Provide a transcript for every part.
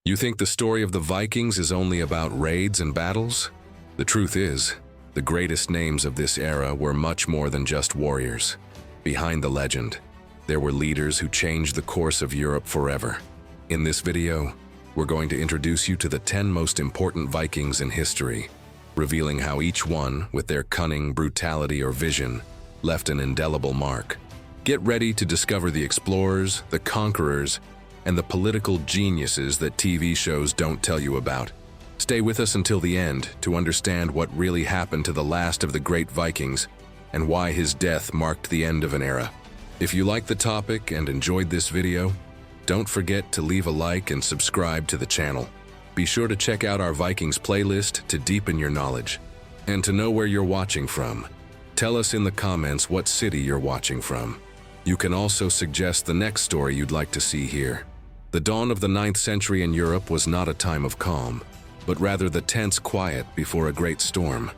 You think the story of the Vikings is only about raids and battles? The truth is, the greatest names of this era were much more than just warriors. Behind the legend, there were leaders who changed the course of Europe forever. In this video, we're going to introduce you to the 10 most important Vikings in history, revealing how each one, with their cunning, brutality, or vision, left an indelible mark. Get ready to discover the explorers, the conquerors, and the political geniuses that TV shows don't tell you about. Stay with us until the end to understand what really happened to the last of the great Vikings and why his death marked the end of an era. If you like the topic and enjoyed this video, don't forget to leave a like and subscribe to the channel. Be sure to check out our Vikings playlist to deepen your knowledge. And to know where you're watching from, tell us in the comments what city you're watching from. You can also suggest the next story you'd like to see here. The dawn of the 9th century in Europe was not a time of calm, but rather the tense quiet before a great storm.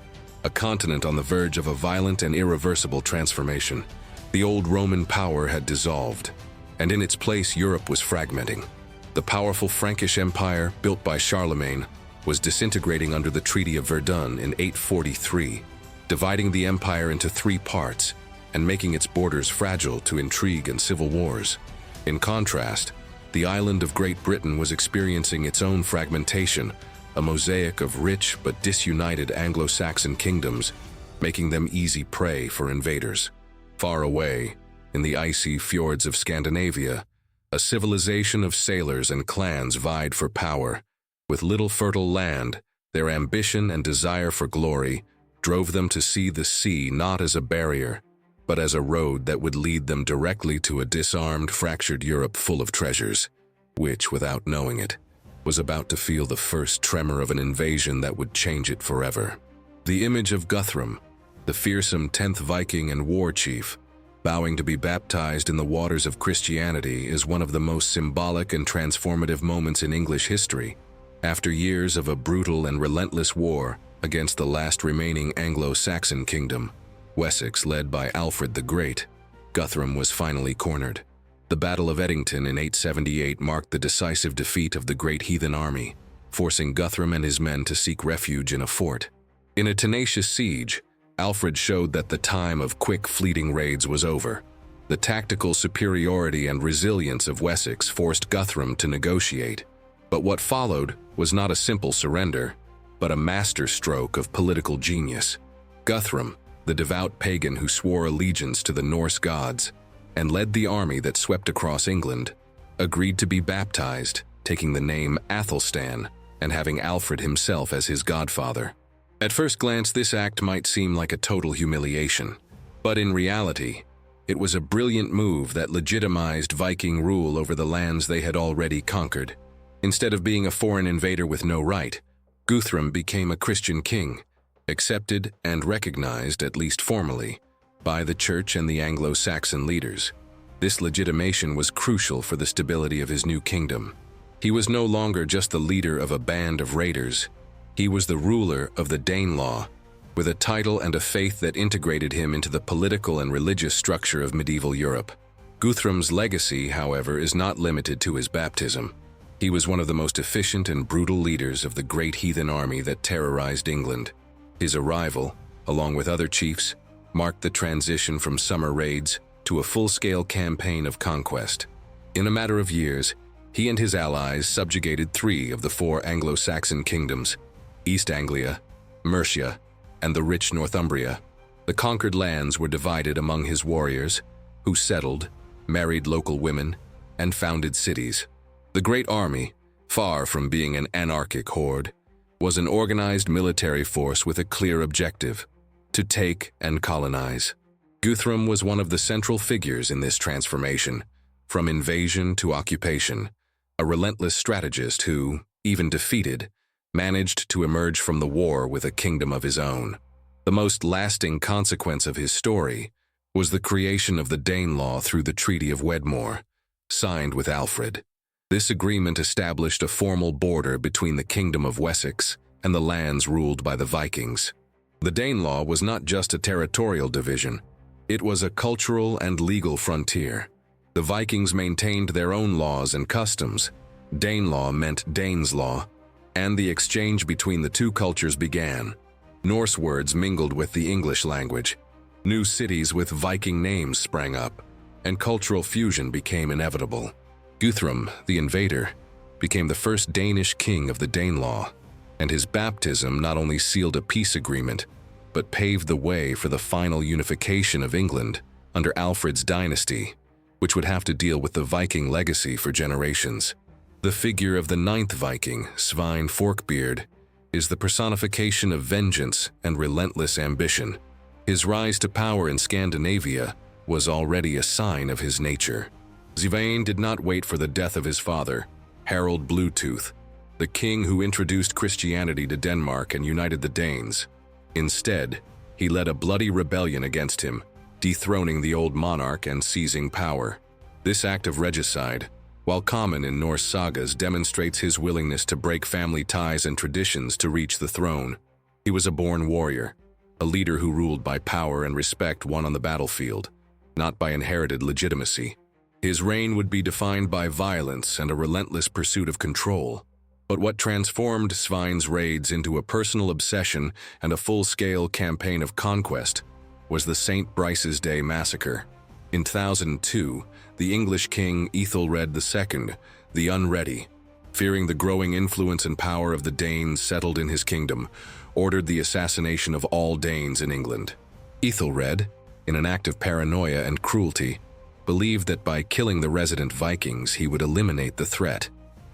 A continent on the verge of a violent and irreversible transformation. The old Roman power had dissolved, and in its place Europe was fragmenting. The powerful Frankish Empire, built by Charlemagne, was disintegrating under the Treaty of Verdun in 843, dividing the empire into 3 parts and making its borders fragile to intrigue and civil wars. In contrast, the island of Great Britain was experiencing its own fragmentation, a mosaic of rich but disunited Anglo-Saxon kingdoms, making them easy prey for invaders. Far away, in the icy fjords of Scandinavia, a civilization of sailors and clans vied for power. With little fertile land, their ambition and desire for glory drove them to see the sea not as a barrier, but as a road that would lead them directly to a disarmed, fractured Europe full of treasures, which, without knowing it, was about to feel the first tremor of an invasion that would change it forever. The image of Guthrum, the fearsome 10th Viking and war chief, vowing to be baptized in the waters of Christianity, is one of the most symbolic and transformative moments in English history. After years of a brutal and relentless war against the last remaining Anglo-Saxon kingdom, Wessex, led by Alfred the Great, Guthrum was finally cornered. The Battle of Edington in 878 marked the decisive defeat of the great heathen army, forcing Guthrum and his men to seek refuge in a fort. In a tenacious siege, Alfred showed that the time of quick, fleeting raids was over. The tactical superiority and resilience of Wessex forced Guthrum to negotiate. But what followed was not a simple surrender, but a masterstroke of political genius. Guthrum, the devout pagan who swore allegiance to the Norse gods and led the army that swept across England, agreed to be baptized, taking the name Athelstan and having Alfred himself as his godfather. At first glance, this act might seem like a total humiliation, but in reality, it was a brilliant move that legitimized Viking rule over the lands they had already conquered. Instead of being a foreign invader with no right, Guthrum became a Christian king, accepted and recognized, at least formally, by the church and the Anglo-Saxon leaders. This legitimation was crucial for the stability of his new kingdom. He was no longer just the leader of a band of raiders. He was the ruler of the Danelaw, with a title and a faith that integrated him into the political and religious structure of medieval Europe. Guthrum's legacy, however, is not limited to his baptism. He was one of the most efficient and brutal leaders of the great heathen army that terrorized England. His arrival, along with other chiefs, marked the transition from summer raids to a full-scale campaign of conquest. In a matter of years, he and his allies subjugated 3 of the 4 Anglo-Saxon kingdoms: East Anglia, Mercia, and the rich Northumbria. The conquered lands were divided among his warriors, who settled, married local women, and founded cities. The Great Army, far from being an anarchic horde, was an organized military force with a clear objective: to take and colonize. Guthrum was one of the central figures in this transformation, from invasion to occupation, a relentless strategist who, even defeated, managed to emerge from the war with a kingdom of his own. The most lasting consequence of his story was the creation of the Danelaw through the Treaty of Wedmore, signed with Alfred. This agreement established a formal border between the Kingdom of Wessex and the lands ruled by the Vikings. The Danelaw was not just a territorial division, it was a cultural and legal frontier. The Vikings maintained their own laws and customs, Danelaw meant Dane's law, and the exchange between the two cultures began. Norse words mingled with the English language. New cities with Viking names sprang up, and cultural fusion became inevitable. Guthrum, the invader, became the first Danish king of the Danelaw, and his baptism not only sealed a peace agreement, but paved the way for the final unification of England under Alfred's dynasty, which would have to deal with the Viking legacy for generations. The figure of the ninth Viking, Svein Forkbeard, is the personification of vengeance and relentless ambition. His rise to power in Scandinavia was already a sign of his nature. Svein did not wait for the death of his father, Harald Bluetooth, the king who introduced Christianity to Denmark and united the Danes. Instead, he led a bloody rebellion against him, dethroning the old monarch and seizing power. This act of regicide, while common in Norse sagas, demonstrates his willingness to break family ties and traditions to reach the throne. He was a born warrior, a leader who ruled by power and respect won on the battlefield, not by inherited legitimacy. His reign would be defined by violence and a relentless pursuit of control. But what transformed Svein's raids into a personal obsession and a full-scale campaign of conquest was the St. Brice's Day massacre. In 1002, the English king Ethelred II, the Unready, fearing the growing influence and power of the Danes settled in his kingdom, ordered the assassination of all Danes in England. Ethelred, in an act of paranoia and cruelty, believed that by killing the resident Vikings he would eliminate the threat.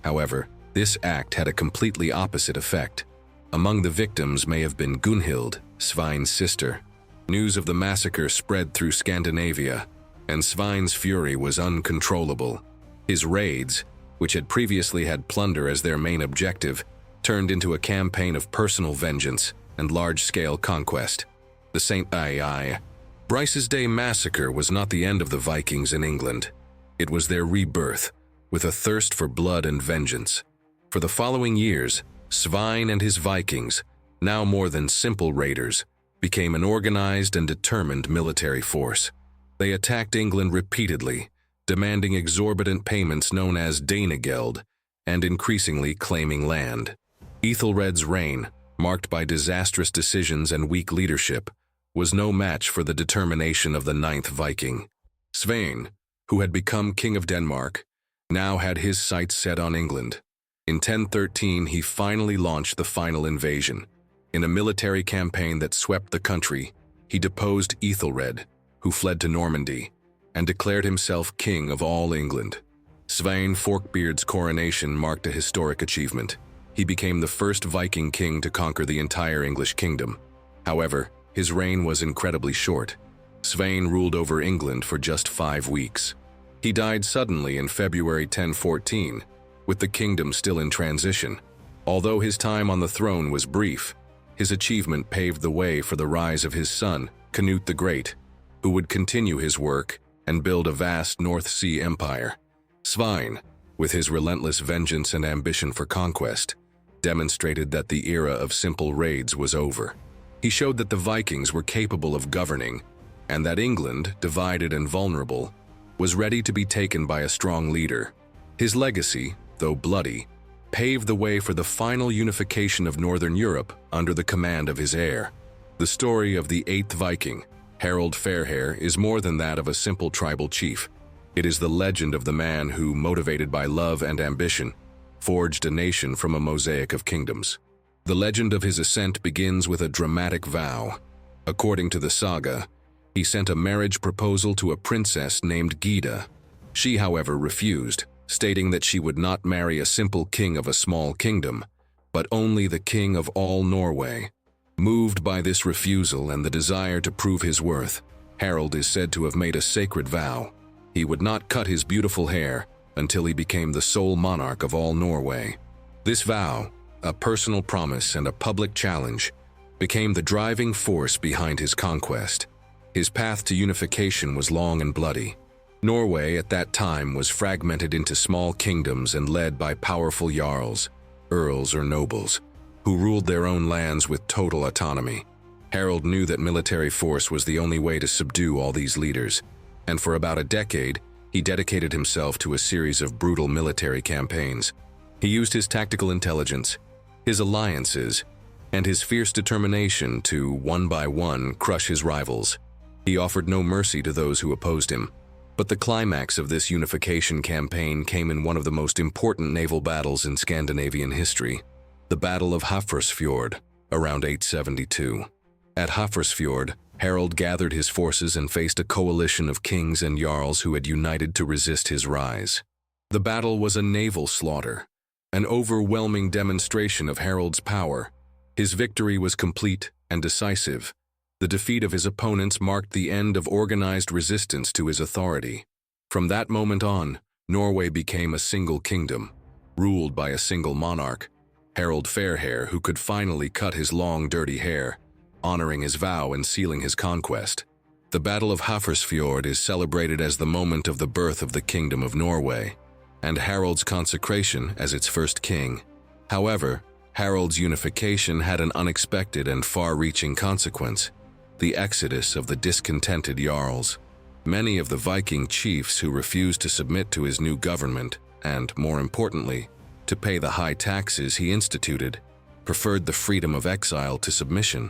However, this act had a completely opposite effect. Among the victims may have been Gunhild, Svein's sister. News of the massacre spread through Scandinavia, and Svein's fury was uncontrollable. His raids, which had previously had plunder as their main objective, turned into a campaign of personal vengeance and large-scale conquest. The St. Brice's Day massacre was not the end of the Vikings in England. It was their rebirth, with a thirst for blood and vengeance. For the following years, Svein and his Vikings, now more than simple raiders, became an organized and determined military force. They attacked England repeatedly, demanding exorbitant payments known as Danegeld, and increasingly claiming land. Ethelred's reign, marked by disastrous decisions and weak leadership, was no match for the determination of the ninth Viking. Svein, who had become king of Denmark, now had his sights set on England. In 1013, he finally launched the final invasion. In a military campaign that swept the country, he deposed Ethelred, who fled to Normandy, and declared himself king of all England. Svein Forkbeard's coronation marked a historic achievement. He became the first Viking king to conquer the entire English kingdom. However, his reign was incredibly short. Svein ruled over England for just 5 weeks. He died suddenly in February 1014, with the kingdom still in transition. Although his time on the throne was brief, his achievement paved the way for the rise of his son, Canute the Great, who would continue his work and build a vast North Sea empire. Svein, with his relentless vengeance and ambition for conquest, demonstrated that the era of simple raids was over. He showed that the Vikings were capable of governing, and that England, divided and vulnerable, was ready to be taken by a strong leader. His legacy, though bloody, paved the way for the final unification of Northern Europe under the command of his heir. The story of the eighth Viking, Harald Fairhair, is more than that of a simple tribal chief. It is the legend of the man who, motivated by love and ambition, forged a nation from a mosaic of kingdoms. The legend of his ascent begins with a dramatic vow. According to the saga, he sent a marriage proposal to a princess named Gyda. She, however, refused, stating that she would not marry a simple king of a small kingdom, but only the king of all Norway. Moved by this refusal and the desire to prove his worth, Harald is said to have made a sacred vow. He would not cut his beautiful hair until he became the sole monarch of all Norway. This vow, a personal promise and a public challenge, became the driving force behind his conquest. His path to unification was long and bloody. Norway at that time was fragmented into small kingdoms and led by powerful jarls, earls or nobles, who ruled their own lands with total autonomy. Harald knew that military force was the only way to subdue all these leaders, and for about a decade, he dedicated himself to a series of brutal military campaigns. He used his tactical intelligence, his alliances, and his fierce determination to, one by one, crush his rivals. He offered no mercy to those who opposed him. But the climax of this unification campaign came in one of the most important naval battles in Scandinavian history, the Battle of Hafrsfjord, around 872. At Hafrsfjord, Harald gathered his forces and faced a coalition of kings and jarls who had united to resist his rise. The battle was a naval slaughter, an overwhelming demonstration of Harald's power. His victory was complete and decisive. The defeat of his opponents marked the end of organized resistance to his authority. From that moment on, Norway became a single kingdom, ruled by a single monarch, Harald Fairhair, who could finally cut his long, dirty hair, honoring his vow and sealing his conquest. The Battle of Hafrsfjord is celebrated as the moment of the birth of the Kingdom of Norway, and Harald's consecration as its first king. However, Harald's unification had an unexpected and far-reaching consequence: the exodus of the discontented jarls. Many of the Viking chiefs who refused to submit to his new government, and, more importantly, to pay the high taxes he instituted, preferred the freedom of exile to submission.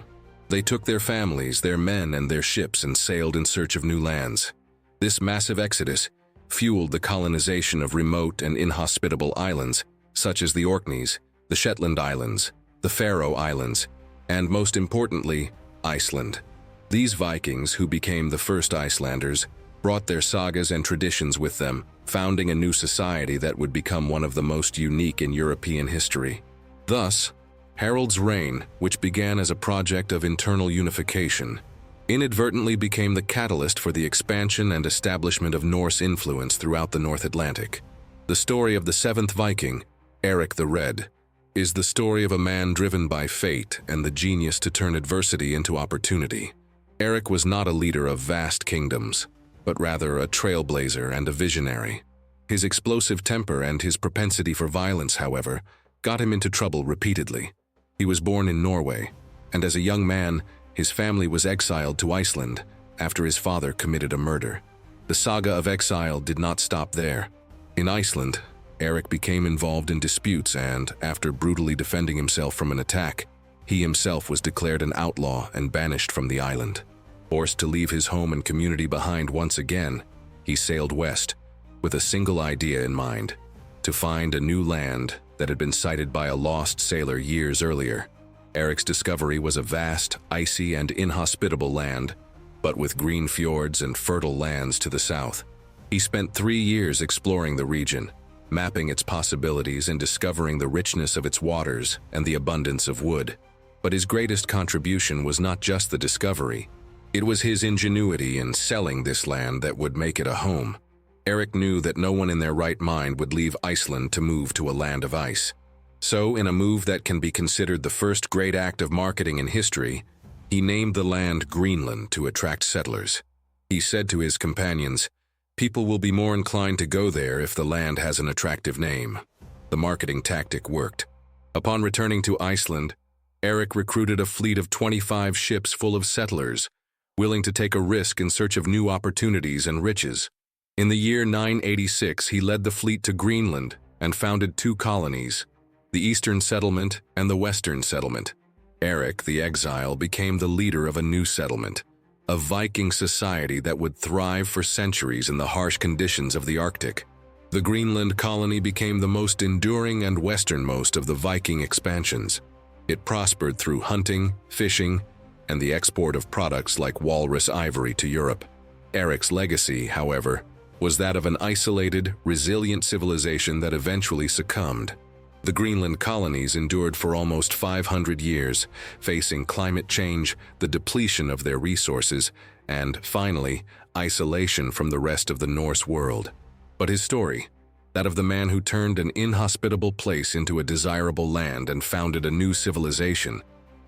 They took their families, their men, and their ships and sailed in search of new lands. This massive exodus fueled the colonization of remote and inhospitable islands, such as the Orkneys, the Shetland Islands, the Faroe Islands, and most importantly, Iceland. These Vikings, who became the first Icelanders, brought their sagas and traditions with them, founding a new society that would become one of the most unique in European history. Thus, Harald's reign, which began as a project of internal unification, inadvertently became the catalyst for the expansion and establishment of Norse influence throughout the North Atlantic. The story of the seventh Viking, Eric the Red, is the story of a man driven by fate and the genius to turn adversity into opportunity. Eric was not a leader of vast kingdoms, but rather a trailblazer and a visionary. His explosive temper and his propensity for violence, however, got him into trouble repeatedly. He was born in Norway, and as a young man, his family was exiled to Iceland after his father committed a murder. The saga of exile did not stop there. In Iceland, Eric became involved in disputes and, after brutally defending himself from an attack, he himself was declared an outlaw and banished from the island. Forced to leave his home and community behind once again, he sailed west with a single idea in mind: to find a new land that had been sighted by a lost sailor years earlier. Eric's discovery was a vast, icy, and inhospitable land, but with green fjords and fertile lands to the south. He spent 3 years exploring the region, mapping its possibilities and discovering the richness of its waters and the abundance of wood. But his greatest contribution was not just the discovery. It was his ingenuity in selling this land that would make it a home. Eric knew that no one in their right mind would leave Iceland to move to a land of ice. So, in a move that can be considered the first great act of marketing in history, he named the land Greenland to attract settlers. He said to his companions, "People will be more inclined to go there if the land has an attractive name." The marketing tactic worked. Upon returning to Iceland, Eric recruited a fleet of 25 ships full of settlers, willing to take a risk in search of new opportunities and riches. In the year 986, he led the fleet to Greenland and founded 2 colonies, the Eastern Settlement and the Western Settlement. Eric, the exile, became the leader of a new settlement, a Viking society that would thrive for centuries in the harsh conditions of the Arctic. The Greenland colony became the most enduring and westernmost of the Viking expansions. It prospered through hunting, fishing, and the export of products like walrus ivory to Europe. Eric's legacy, however, was that of an isolated, resilient civilization that eventually succumbed. The Greenland colonies endured for almost 500 years, facing climate change, the depletion of their resources, and, finally, isolation from the rest of the Norse world. But his story, that of the man who turned an inhospitable place into a desirable land and founded a new civilization,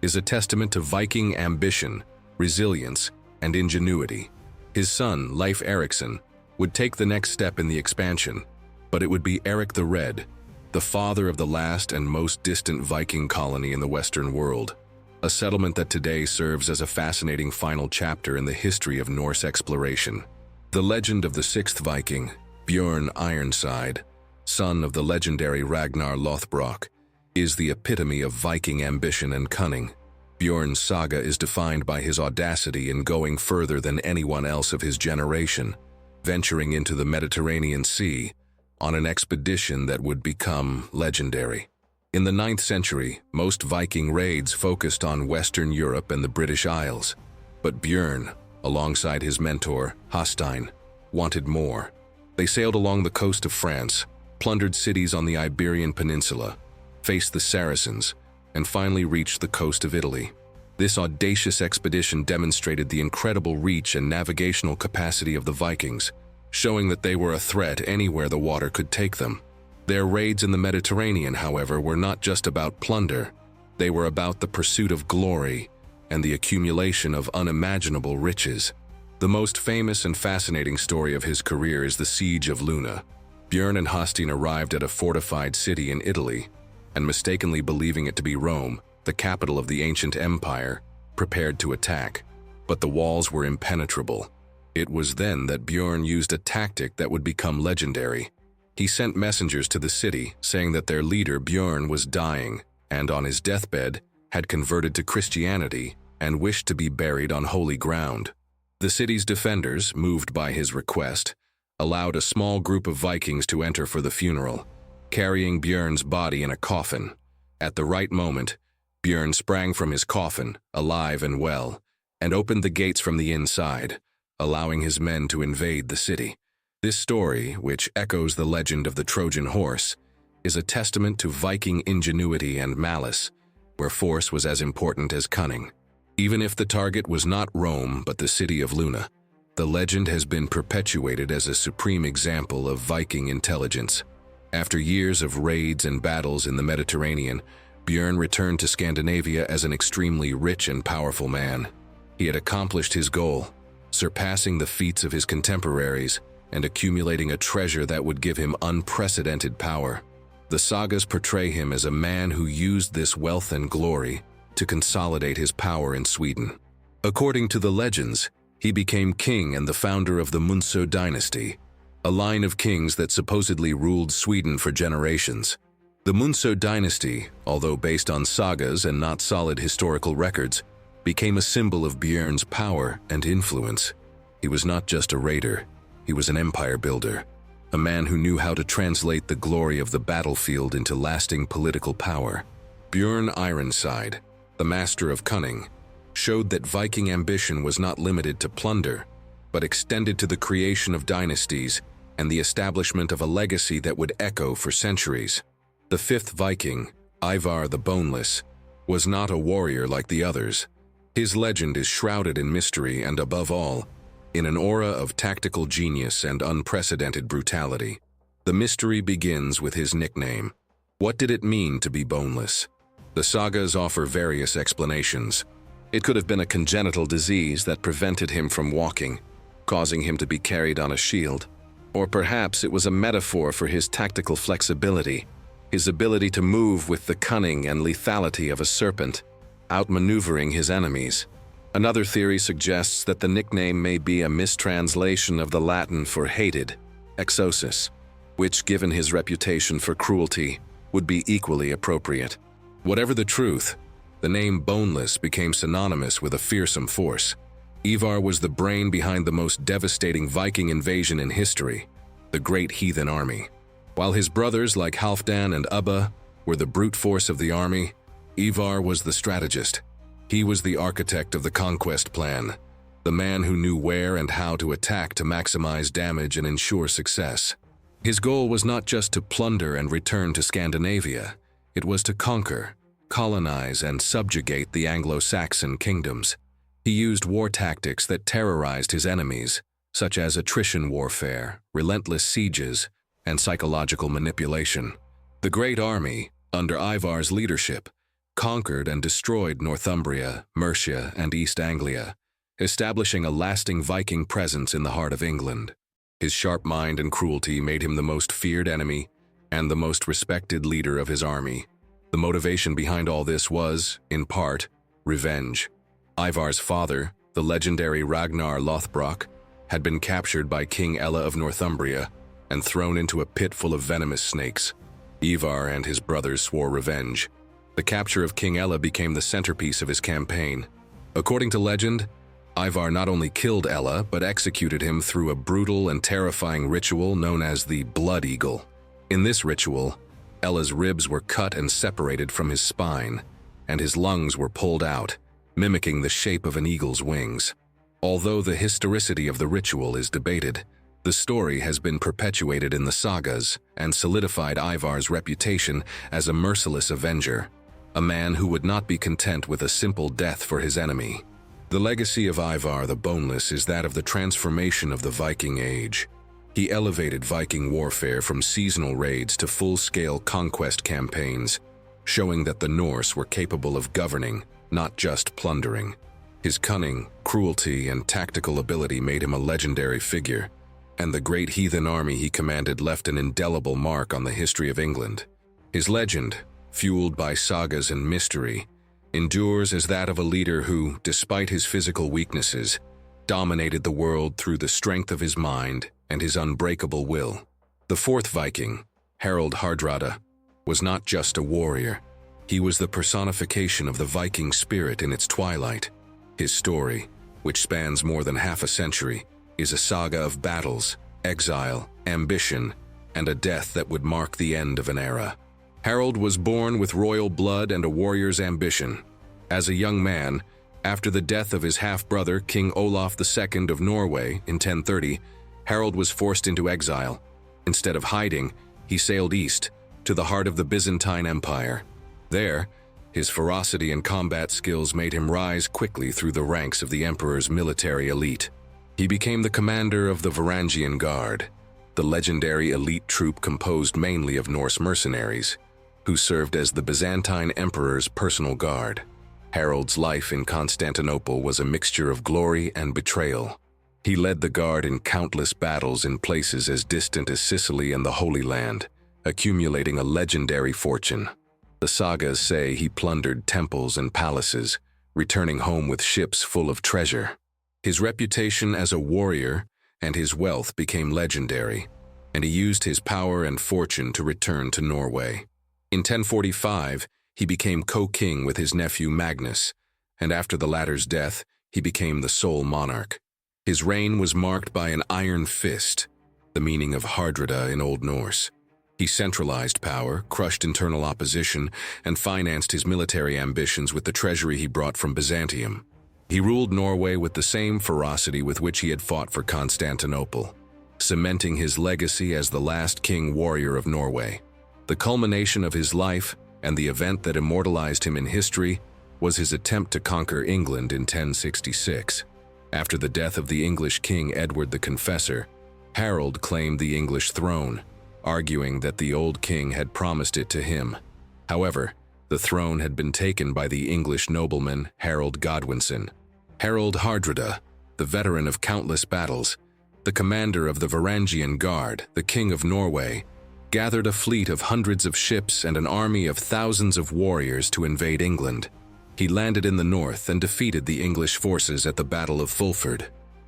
is a testament to Viking ambition, resilience, and ingenuity. His son, Leif Erikson, would take the next step in the expansion, but it would be Eric the Red, the father of the last and most distant Viking colony in the Western world, a settlement that today serves as a fascinating final chapter in the history of Norse exploration. The legend of the sixth Viking, Björn Ironside, son of the legendary Ragnar Lothbrok, is the epitome of Viking ambition and cunning. Bjorn's saga is defined by his audacity in going further than anyone else of his generation, venturing into the Mediterranean Sea on an expedition that would become legendary. In the 9th century, most Viking raids focused on Western Europe and the British Isles, but Bjorn, alongside his mentor, Hastein, wanted more. They sailed along the coast of France, plundered cities on the Iberian Peninsula, faced the Saracens, and finally reached the coast of Italy. This audacious expedition demonstrated the incredible reach and navigational capacity of the Vikings, showing that they were a threat anywhere the water could take them. Their raids in the Mediterranean, however, were not just about plunder. They were about the pursuit of glory and the accumulation of unimaginable riches. The most famous and fascinating story of his career is the Siege of Luna. Bjorn and Hastein arrived at a fortified city in Italy, and mistakenly believing it to be Rome, the capital of the ancient empire, prepared to attack. But the walls were impenetrable. It was then that Bjorn used a tactic that would become legendary. He sent messengers to the city saying that their leader Bjorn was dying and on his deathbed had converted to Christianity and wished to be buried on holy ground. The city's defenders, moved by his request, allowed a small group of Vikings to enter for the funeral, carrying Bjorn's body in a coffin. At the right moment, Bjorn sprang from his coffin, alive and well, and opened the gates from the inside, allowing his men to invade the city. This story, which echoes the legend of the Trojan horse, is a testament to Viking ingenuity and malice, where force was as important as cunning. Even if the target was not Rome but the city of Luna, the legend has been perpetuated as a supreme example of Viking intelligence. After years of raids and battles in the Mediterranean, Bjorn returned to Scandinavia as an extremely rich and powerful man. He had accomplished his goal, surpassing the feats of his contemporaries and accumulating a treasure that would give him unprecedented power. The sagas portray him as a man who used this wealth and glory to consolidate his power in Sweden. According to the legends, he became king and the founder of the Munso dynasty, a line of kings that supposedly ruled Sweden for generations. The Munso dynasty, although based on sagas and not solid historical records, became a symbol of Bjorn's power and influence. He was not just a raider, he was an empire builder, a man who knew how to translate the glory of the battlefield into lasting political power. Bjorn Ironside, the master of cunning, showed that Viking ambition was not limited to plunder, but extended to the creation of dynasties and the establishment of a legacy that would echo for centuries. The fifth Viking, Ivar the Boneless, was not a warrior like the others. His legend is shrouded in mystery and, above all, in an aura of tactical genius and unprecedented brutality. The mystery begins with his nickname. What did it mean to be boneless? The sagas offer various explanations. It could have been a congenital disease that prevented him from walking, causing him to be carried on a shield. Or perhaps it was a metaphor for his tactical flexibility, his ability to move with the cunning and lethality of a serpent, outmaneuvering his enemies. Another theory suggests that the nickname may be a mistranslation of the Latin for hated, exosis, which, given his reputation for cruelty, would be equally appropriate. Whatever the truth, the name Boneless became synonymous with a fearsome force. Ivar was the brain behind the most devastating Viking invasion in history, the Great Heathen Army. While his brothers like Halfdan and Ubba were the brute force of the army, Ivar was the strategist. He was the architect of the conquest plan, the man who knew where and how to attack to maximize damage and ensure success. His goal was not just to plunder and return to Scandinavia, it was to conquer, colonize, and subjugate the Anglo-Saxon kingdoms. He used war tactics that terrorized his enemies, such as attrition warfare, relentless sieges, and psychological manipulation. The Great Army, under Ivar's leadership, conquered and destroyed Northumbria, Mercia, and East Anglia, establishing a lasting Viking presence in the heart of England. His sharp mind and cruelty made him the most feared enemy and the most respected leader of his army. The motivation behind all this was, in part, revenge. Ivar's father, the legendary Ragnar Lothbrok, had been captured by King Ella of Northumbria, and thrown into a pit full of venomous snakes. Ivar and his brothers swore revenge. The capture of King Ella became the centerpiece of his campaign. According to legend, Ivar not only killed Ella, but executed him through a brutal and terrifying ritual known as the Blood Eagle. In this ritual, Ella's ribs were cut and separated from his spine, and his lungs were pulled out, mimicking the shape of an eagle's wings. Although the historicity of the ritual is debated, the story has been perpetuated in the sagas and solidified Ivar's reputation as a merciless avenger, a man who would not be content with a simple death for his enemy. The legacy of Ivar the Boneless is that of the transformation of the Viking Age. He elevated Viking warfare from seasonal raids to full-scale conquest campaigns, showing that the Norse were capable of governing, not just plundering. His cunning, cruelty, and tactical ability made him a legendary figure, and the great heathen army he commanded left an indelible mark on the history of England. His legend, fueled by sagas and mystery, endures as that of a leader who, despite his physical weaknesses, dominated the world through the strength of his mind and his unbreakable will. The fourth Viking, Harald Hardrada, was not just a warrior. He was the personification of the Viking spirit in its twilight. His story, which spans more than half a century, is a saga of battles, exile, ambition, and a death that would mark the end of an era. Harald was born with royal blood and a warrior's ambition. As a young man, after the death of his half-brother, King Olaf II of Norway in 1030, Harald was forced into exile. Instead of hiding, he sailed east, to the heart of the Byzantine Empire. There, his ferocity and combat skills made him rise quickly through the ranks of the emperor's military elite. He became the commander of the Varangian Guard, the legendary elite troop composed mainly of Norse mercenaries, who served as the Byzantine emperor's personal guard. Harald's life in Constantinople was a mixture of glory and betrayal. He led the guard in countless battles in places as distant as Sicily and the Holy Land, accumulating a legendary fortune. The sagas say he plundered temples and palaces, returning home with ships full of treasure. His reputation as a warrior and his wealth became legendary, and he used his power and fortune to return to Norway. In 1045, he became co-king with his nephew Magnus, and after the latter's death, he became the sole monarch. His reign was marked by an iron fist, the meaning of Hardrada in Old Norse. He centralized power, crushed internal opposition, and financed his military ambitions with the treasury he brought from Byzantium. He ruled Norway with the same ferocity with which he had fought for Constantinople, cementing his legacy as the last king warrior of Norway. The culmination of his life, and the event that immortalized him in history, was his attempt to conquer England in 1066. After the death of the English king Edward the Confessor, Harold claimed the English throne, arguing that the old king had promised it to him. However, the throne had been taken by the English nobleman Harold Godwinson. Harald Hardrada, the veteran of countless battles, the commander of the Varangian Guard, the king of Norway, gathered a fleet of hundreds of ships and an army of thousands of warriors to invade England. He landed in the north and defeated the English forces at the Battle of Fulford.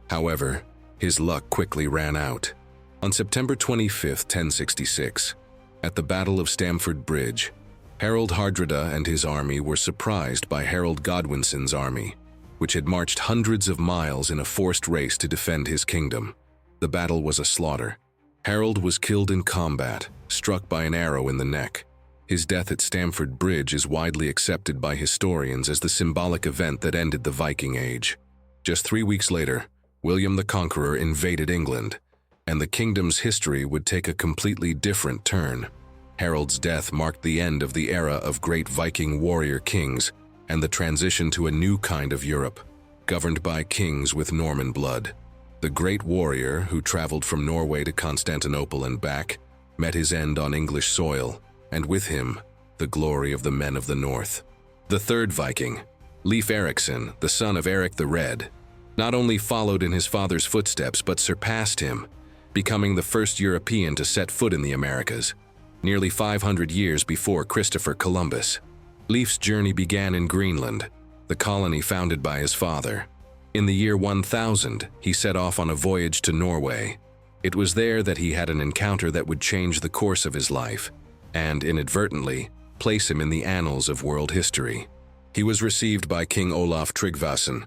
However, his luck quickly ran out. On September 25, 1066, at the Battle of Stamford Bridge, Harald Hardrada and his army were surprised by Harold Godwinson's army, which had marched hundreds of miles in a forced race to defend his kingdom. The battle was a slaughter. Harold was killed in combat, struck by an arrow in the neck. His death at Stamford Bridge is widely accepted by historians as the symbolic event that ended the Viking Age. Just 3 weeks later, William the Conqueror invaded England, and the kingdom's history would take a completely different turn. Harold's death marked the end of the era of great Viking warrior kings and the transition to a new kind of Europe, governed by kings with Norman blood. The great warrior, who traveled from Norway to Constantinople and back, met his end on English soil, and with him, the glory of the men of the north. The third Viking, Leif Erikson, the son of Eric the Red, not only followed in his father's footsteps but surpassed him, becoming the first European to set foot in the Americas, nearly 500 years before Christopher Columbus. Leif's journey began in Greenland, the colony founded by his father. In the year 1000, he set off on a voyage to Norway. It was there that he had an encounter that would change the course of his life, and inadvertently place him in the annals of world history. He was received by King Olaf Tryggvason,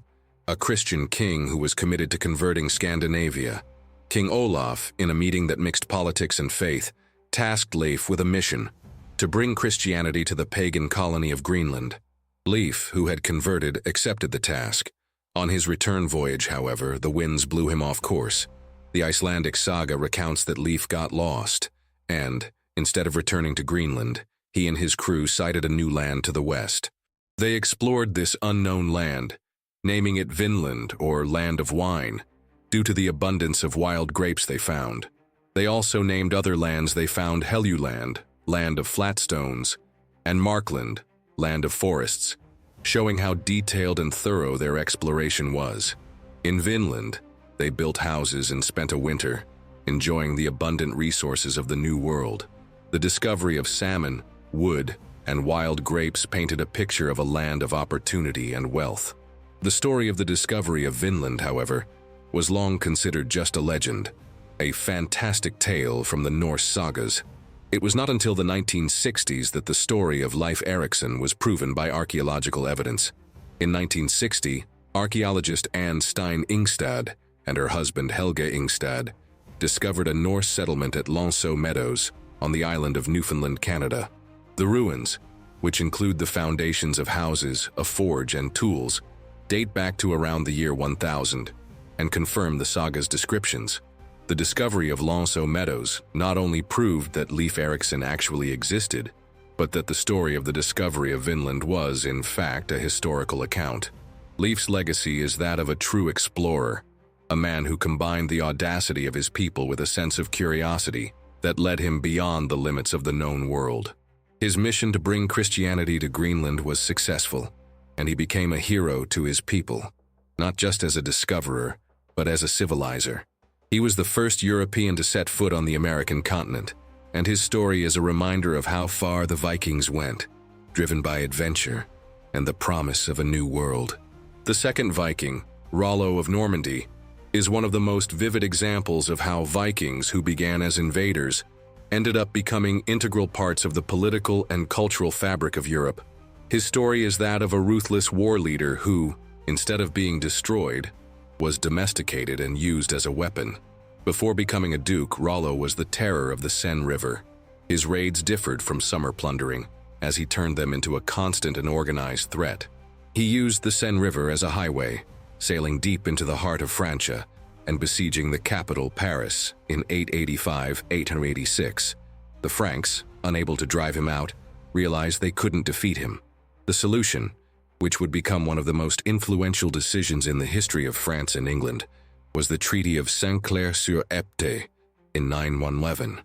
a Christian king who was committed to converting Scandinavia. King Olaf, in a meeting that mixed politics and faith, tasked Leif with a mission to bring Christianity to the pagan colony of Greenland. Leif, who had converted, accepted the task. On his return voyage, however, the winds blew him off course. The Icelandic saga recounts that Leif got lost, and, instead of returning to Greenland, he and his crew sighted a new land to the west. They explored this unknown land, naming it Vinland, or Land of Wine, due to the abundance of wild grapes they found. They also named other lands they found Helluland, Land of Flat Stones, and Markland, Land of Forests, showing how detailed and thorough their exploration was. In Vinland, they built houses and spent a winter, enjoying the abundant resources of the New World. The discovery of salmon, wood, and wild grapes painted a picture of a land of opportunity and wealth. The story of the discovery of Vinland, however, was long considered just a legend, a fantastic tale from the Norse sagas. It was not until the 1960s that the story of Leif Erikson was proven by archaeological evidence. In 1960, archaeologist Anne Stein Ingstad and her husband Helga Ingstad discovered a Norse settlement at Lonceau Meadows on the island of Newfoundland, Canada. The ruins, which include the foundations of houses, a forge, and tools, date back to around the year 1000 and confirm the saga's descriptions. The discovery of Lonceau Meadows not only proved that Leif Erikson actually existed, but that the story of the discovery of Vinland was, in fact, a historical account. Leif's legacy is that of a true explorer, a man who combined the audacity of his people with a sense of curiosity that led him beyond the limits of the known world. His mission to bring Christianity to Greenland was successful, and he became a hero to his people, not just as a discoverer, but as a civilizer. He was the first European to set foot on the American continent, and his story is a reminder of how far the Vikings went, driven by adventure and the promise of a new world. The second Viking, Rollo of Normandy, is one of the most vivid examples of how Vikings, who began as invaders, ended up becoming integral parts of the political and cultural fabric of Europe. His story is that of a ruthless war leader who, instead of being destroyed, was domesticated and used as a weapon. Before becoming a duke, Rollo was the terror of the Seine River. His raids differed from summer plundering, as he turned them into a constant and organized threat. He used the Seine River as a highway, sailing deep into the heart of Francia and besieging the capital, Paris, in 885-886. The Franks, unable to drive him out, realized they couldn't defeat him. The solution, which would become one of the most influential decisions in the history of France and England, was the Treaty of Saint-Clair-sur-Epte in 911.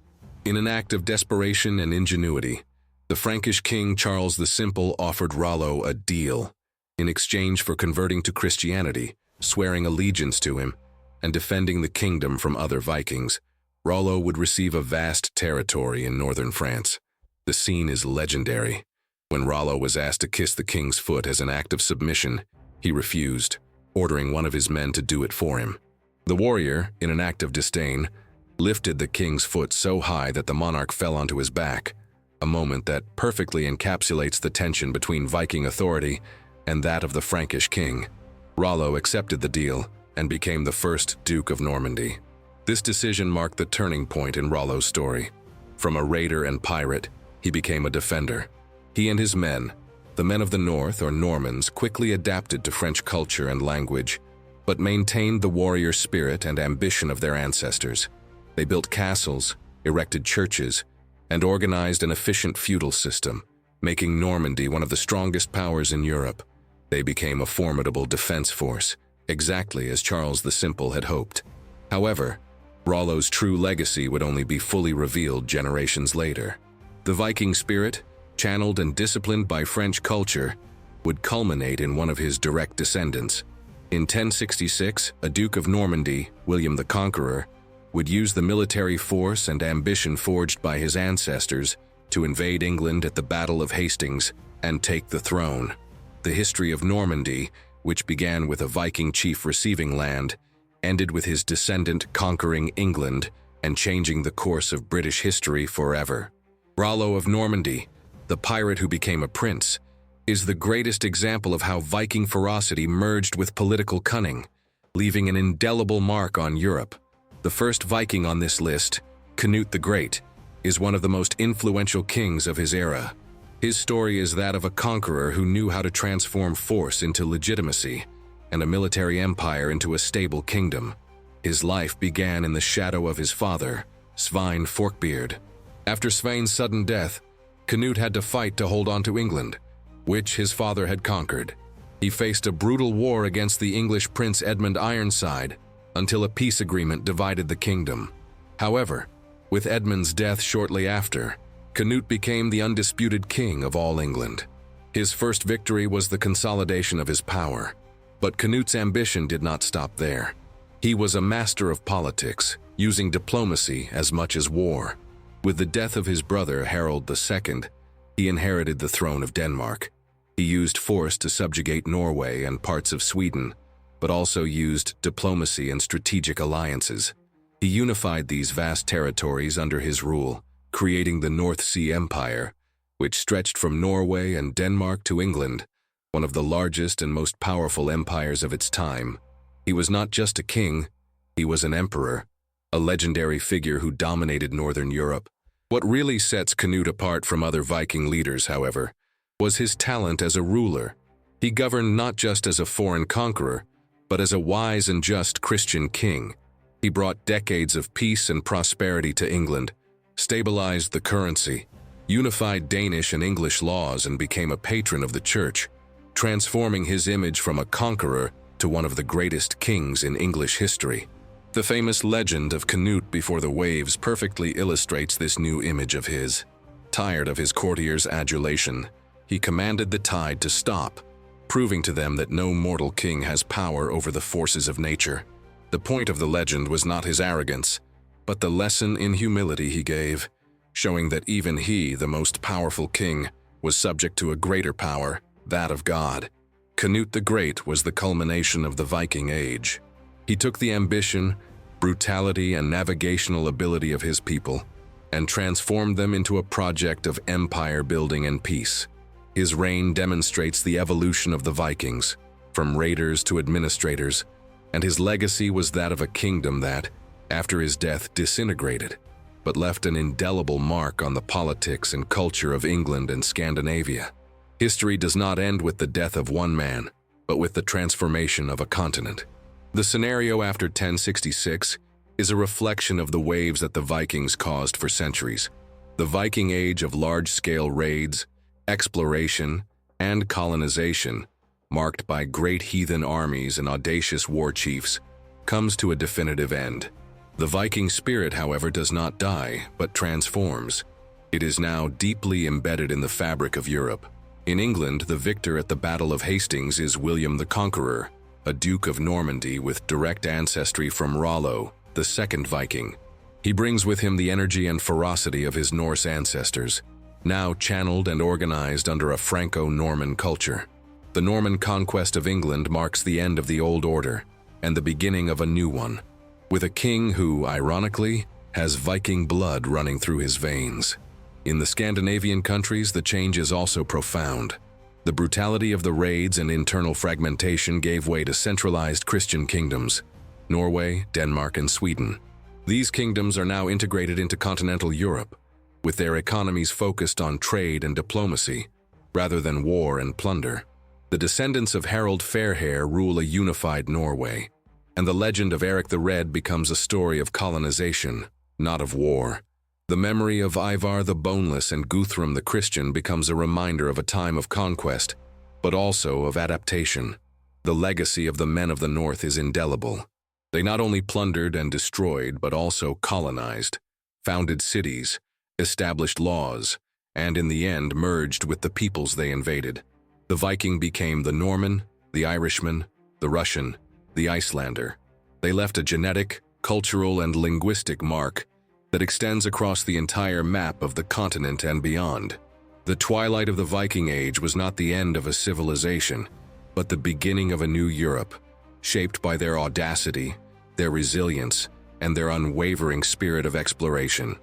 In an act of desperation and ingenuity, the Frankish king Charles the Simple offered Rollo a deal. In exchange for converting to Christianity, swearing allegiance to him, and defending the kingdom from other Vikings, Rollo would receive a vast territory in northern France. The scene is legendary. When Rollo was asked to kiss the king's foot as an act of submission, he refused, ordering one of his men to do it for him. The warrior, in an act of disdain, lifted the king's foot so high that the monarch fell onto his back, a moment that perfectly encapsulates the tension between Viking authority and that of the Frankish king. Rollo accepted the deal and became the first Duke of Normandy. This decision marked the turning point in Rollo's story. From a raider and pirate, he became a defender. He and his men, the men of the North or Normans, quickly adapted to French culture and language, but maintained the warrior spirit and ambition of their ancestors. They built castles, erected churches, and organized an efficient feudal system, making Normandy one of the strongest powers in Europe. They became a formidable defense force, exactly as Charles the Simple had hoped. However, Rollo's true legacy would only be fully revealed generations later. The Viking spirit, channeled and disciplined by French culture, would culminate in one of his direct descendants. In 1066, a Duke of Normandy, William the Conqueror, would use the military force and ambition forged by his ancestors to invade England at the Battle of Hastings and take the throne. The history of Normandy, which began with a Viking chief receiving land, ended with his descendant conquering England and changing the course of British history forever. Rollo of Normandy, the pirate who became a prince, is the greatest example of how Viking ferocity merged with political cunning, leaving an indelible mark on Europe. The first Viking on this list, Canute the Great, is one of the most influential kings of his era. His story is that of a conqueror who knew how to transform force into legitimacy and a military empire into a stable kingdom. His life began in the shadow of his father, Svein Forkbeard. After Svein's sudden death, Canute had to fight to hold on to England, which his father had conquered. He faced a brutal war against the English Prince Edmund Ironside until a peace agreement divided the kingdom. However, with Edmund's death shortly after, Canute became the undisputed king of all England. His first victory was the consolidation of his power, but Canute's ambition did not stop there. He was a master of politics, using diplomacy as much as war. With the death of his brother Harold II, he inherited the throne of Denmark. He used force to subjugate Norway and parts of Sweden, but also used diplomacy and strategic alliances. He unified these vast territories under his rule, creating the North Sea Empire, which stretched from Norway and Denmark to England, one of the largest and most powerful empires of its time. He was not just a king, he was an emperor, a legendary figure who dominated Northern Europe. What really sets Canute apart from other Viking leaders, however, was his talent as a ruler. He governed not just as a foreign conqueror, but as a wise and just Christian king. He brought decades of peace and prosperity to England, stabilized the currency, unified Danish and English laws, and became a patron of the church, transforming his image from a conqueror to one of the greatest kings in English history. The famous legend of Canute before the waves perfectly illustrates this new image of his. Tired of his courtiers' adulation, he commanded the tide to stop, proving to them that no mortal king has power over the forces of nature. The point of the legend was not his arrogance, but the lesson in humility he gave, showing that even he, the most powerful king, was subject to a greater power, that of God. Canute the Great was the culmination of the Viking Age. He took the ambition, brutality, and navigational ability of his people and transformed them into a project of empire building and peace. His reign demonstrates the evolution of the Vikings, from raiders to administrators, and his legacy was that of a kingdom that, after his death, disintegrated, but left an indelible mark on the politics and culture of England and Scandinavia. History does not end with the death of one man, but with the transformation of a continent. The scenario after 1066 is a reflection of the waves that the Vikings caused for centuries. The Viking Age of large-scale raids, exploration, and colonization, marked by great heathen armies and audacious war chiefs, comes to a definitive end. The Viking spirit, however, does not die, but transforms. It is now deeply embedded in the fabric of Europe. In England, the victor at the Battle of Hastings is William the Conqueror, a Duke of Normandy with direct ancestry from Rollo, the second Viking. He brings with him the energy and ferocity of his Norse ancestors, now channeled and organized under a Franco-Norman culture. The Norman conquest of England marks the end of the old order and the beginning of a new one, with a king who, ironically, has Viking blood running through his veins. In the Scandinavian countries, the change is also profound. The brutality of the raids and internal fragmentation gave way to centralized Christian kingdoms, Norway, Denmark, and Sweden. These kingdoms are now integrated into continental Europe, with their economies focused on trade and diplomacy, rather than war and plunder. The descendants of Harald Fairhair rule a unified Norway, and the legend of Eric the Red becomes a story of colonization, not of war. The memory of Ivar the Boneless and Guthrum the Christian becomes a reminder of a time of conquest, but also of adaptation. The legacy of the men of the North is indelible. They not only plundered and destroyed, but also colonized, founded cities, established laws, and in the end merged with the peoples they invaded. The Viking became the Norman, the Irishman, the Russian, the Icelander. They left a genetic, cultural, and linguistic mark that extends across the entire map of the continent and beyond. The twilight of the Viking Age was not the end of a civilization, but the beginning of a new Europe, shaped by their audacity, their resilience, and their unwavering spirit of exploration.